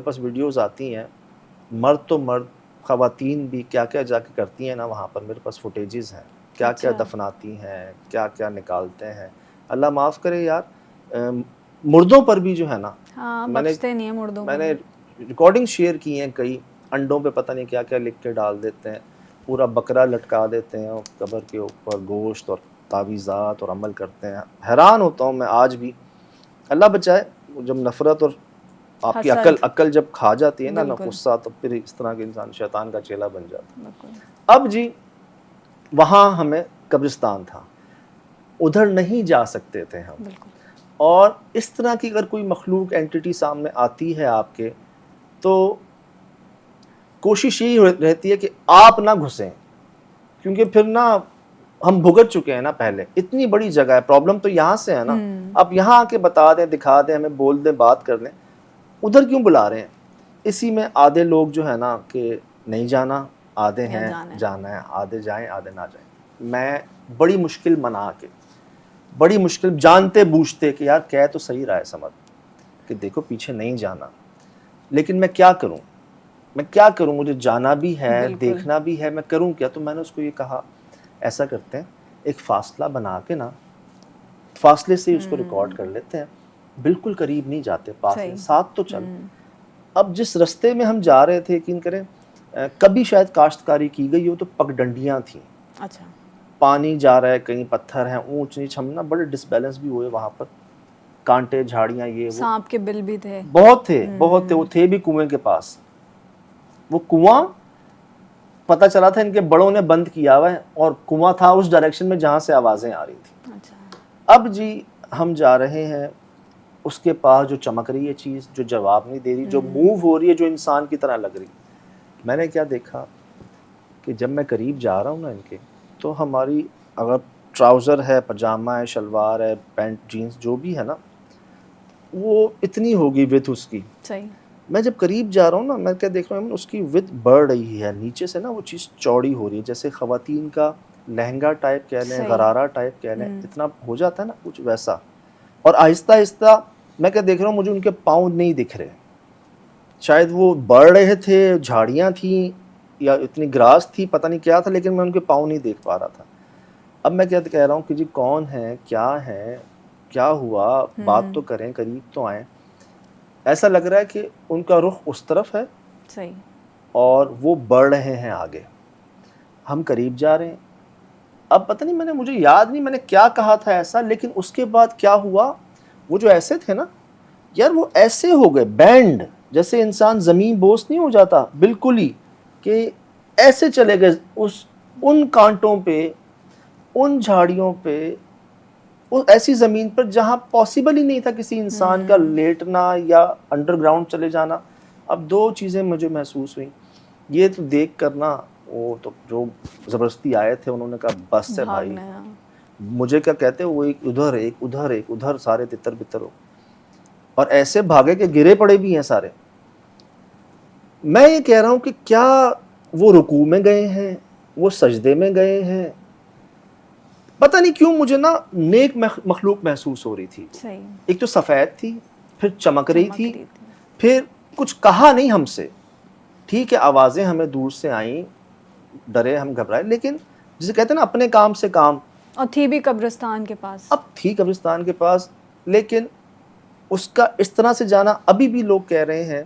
میرے پاس ویڈیوز آتی ہیں، مرد تو مرد، خواتین بھی کیا کیا جا کے کرتی ہیں نا وہاں پر، میرے پاس فوٹیجز ہیں، کیا کیا دفناتی ہیں، کیا کیا نکالتے ہیں. اللہ معاف کرے یار، مردوں پر بھی جو ہے نا، بخشتے نہیں ہیں مردوں میں نے ریکارڈنگ شیئر کی ہیں کئی، انڈوں پہ پتہ نہیں کیا کیا لکھ کے ڈال دیتے ہیں، پورا بکرا لٹکا دیتے ہیں قبر کے اوپر، گوشت اور تعویذات اور عمل کرتے ہیں. حیران ہوتا ہوں میں آج بھی. اللہ بچائے، جب نفرت اور آپ کی عقل جب کھا جاتی ہے نا غصہ، تو پھر اس طرح کے انسان شیطان کا چیلا بن جاتا ہے. اب جی وہاں ہمیں قبرستان تھا، ادھر نہیں جا سکتے تھے ہم. اور اس طرح کی اگر کوئی مخلوق اینٹیٹی سامنے آتی ہے آپ کے، تو کوشش یہی رہتی ہے کہ آپ نہ گھسیں، کیونکہ پھر نا ہم بھگت چکے ہیں نا پہلے. اتنی بڑی جگہ ہے، پرابلم تو یہاں سے ہے نا. اب یہاں آ کے بتا دیں، دکھا دیں، ہمیں بول دیں، بات کر لیں، ادھر کیوں بلا رہے ہیں؟ اسی میں آدھے لوگ جو ہے نا کہ نہیں جانا، آدھے ہیں جانا ہے، آدھے جائیں آدھے نہ جائیں. میں بڑی مشکل منا کے، بڑی مشکل جانتے بوجھتے کہ یار کہہ تو صحیح رہا ہے سمجھ کہ دیکھو پیچھے نہیں جانا، لیکن میں کیا کروں، مجھے جانا بھی ہے، دیکھنا بھی ہے، میں کروں کیا؟ تو میں نے اس کو یہ کہا ایسا کرتے ہیں، ایک فاصلہ بنا کے نا، فاصلے سے اس کو ریکارڈ کر لیتے ہیں، بالکل قریب نہیں جاتے، پاس ساتھ تو چل. اب جس رستے میں ہم جا رہے تھے، یقین کریں کبھی شاید کاشتکاری کی گئی ہو تو پگڈنڈیاں تھیں. اچھا. پانی جا رہا ہے، کہیں پتھر ہیں اونچ نیچ، ہم نا بڑے ڈس بیلنس بھی ہوئے وہاں پر، کانٹے جھاڑیاں، یہ وہ، سانپ کے بل بھی تھے، بہت تھے. وہ تھے بھی کنویں کے پاس. وہ کنواں پتہ چلا تھا ان کے بڑوں نے بند کیا ہوا ہے، اور کنواں تھا اس ڈائریکشن میں جہاں سے آوازیں آ رہی تھی. اب جی ہم جا رہے ہیں، اس کے پاس جو چمک رہی ہے چیز، جو جواب نہیں دے رہی، جو موو ہو رہی ہے، جو انسان کی طرح لگ رہی. میں نے کیا دیکھا کہ جب میں قریب جا رہا ہوں نا ان کے، تو ہماری اگر ٹراؤزر ہے، پجامہ ہے، شلوار ہے، پینٹ جینز جو بھی ہے نا، وہ اتنی ہوگی وتھ اس کی. صحیح. میں جب قریب جا رہا ہوں نا، میں کیا دیکھ رہا ہوں، اس کی وتھ بڑھ رہی ہے، نیچے سے نا وہ چیز چوڑی ہو رہی ہے، جیسے خواتین کا لہنگا ٹائپ کہہ لیں، غرارہ ٹائپ کہہ لیں، اتنا ہو جاتا ہے نا کچھ ویسا. اور آہستہ آہستہ میں کیا دیکھ رہا ہوں، مجھے ان کے پاؤں نہیں دکھ رہے، شاید وہ بڑھ رہے تھے، جھاڑیاں تھیں یا اتنی گراس تھی، پتہ نہیں کیا تھا، لیکن میں ان کے پاؤں نہیں دیکھ پا رہا تھا. اب میں کیا کہہ رہا ہوں کہ جی کون ہے، کیا ہوا، بات تو کریں، قریب تو آئیں. ایسا لگ رہا ہے کہ ان کا رخ اس طرف ہے، صحیح، اور وہ بڑھ رہے ہیں آگے، ہم قریب جا رہے ہیں. اب پتہ نہیں، مجھے یاد نہیں میں نے کیا کہا تھا ایسا، لیکن اس کے بعد کیا ہوا، وہ جو ایسے تھے نا یار، وہ ایسے ہو گئے بینڈ، جیسے انسان زمین بوس نہیں ہو جاتا بالکل ہی، کہ ایسے چلے گئے ان کانٹوں پہ، ان جھاڑیوں پہ، ایسی زمین پر جہاں پاسبل ہی نہیں تھا کسی انسان کا لیٹنا یا انڈر گراؤنڈ چلے جانا. اب دو چیزیں مجھے محسوس ہوئیں. یہ تو دیکھ کر نا، وہ تو جو زبردستی آئے تھے انہوں نے کہا بس ہے بھائی، مجھے کیا کہتے، وہ ایک ادھر ایک ادھر ایک ادھر، سارے تتر بتر ہو، اور ایسے بھاگے کہ گرے پڑے بھی ہیں سارے. میں یہ کہہ رہا ہوں کہ کیا وہ رکوع میں گئے ہیں، وہ سجدے میں گئے ہیں؟ پتہ نہیں کیوں مجھے نا نیک مخلوق محسوس ہو رہی تھی. ایک تو سفید تھی، پھر چمک رہی تھی، پھر کچھ کہا نہیں ہم سے. ٹھیک ہے آوازیں ہمیں دور سے آئیں، ڈرے، ہم گھبرائے، لیکن جسے کہتے ہیں نا اپنے کام سے کام. اور تھی بھی قبرستان کے پاس، اب تھی قبرستان کے پاس، لیکن اس کا اس طرح سے جانا، ابھی بھی لوگ کہہ رہے ہیں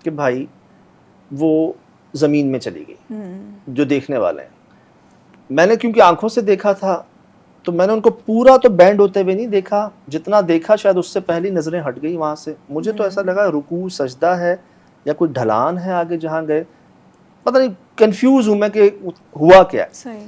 کہ بھائی وہ زمین میں چلی گئی، جو دیکھنے والے ہیں. میں نے کیونکہ آنکھوں سے دیکھا تھا، تو میں نے ان کو پورا تو بینڈ ہوتے ہوئے نہیں دیکھا، جتنا دیکھا شاید اس سے پہلی نظریں ہٹ گئی وہاں سے. مجھے تو ایسا لگا رکوع سجدہ ہے یا کوئی ڈھلان ہے آگے جہاں گئے، پتہ نہیں، کنفیوز ہوں میں کہ ہوا کیا ہے.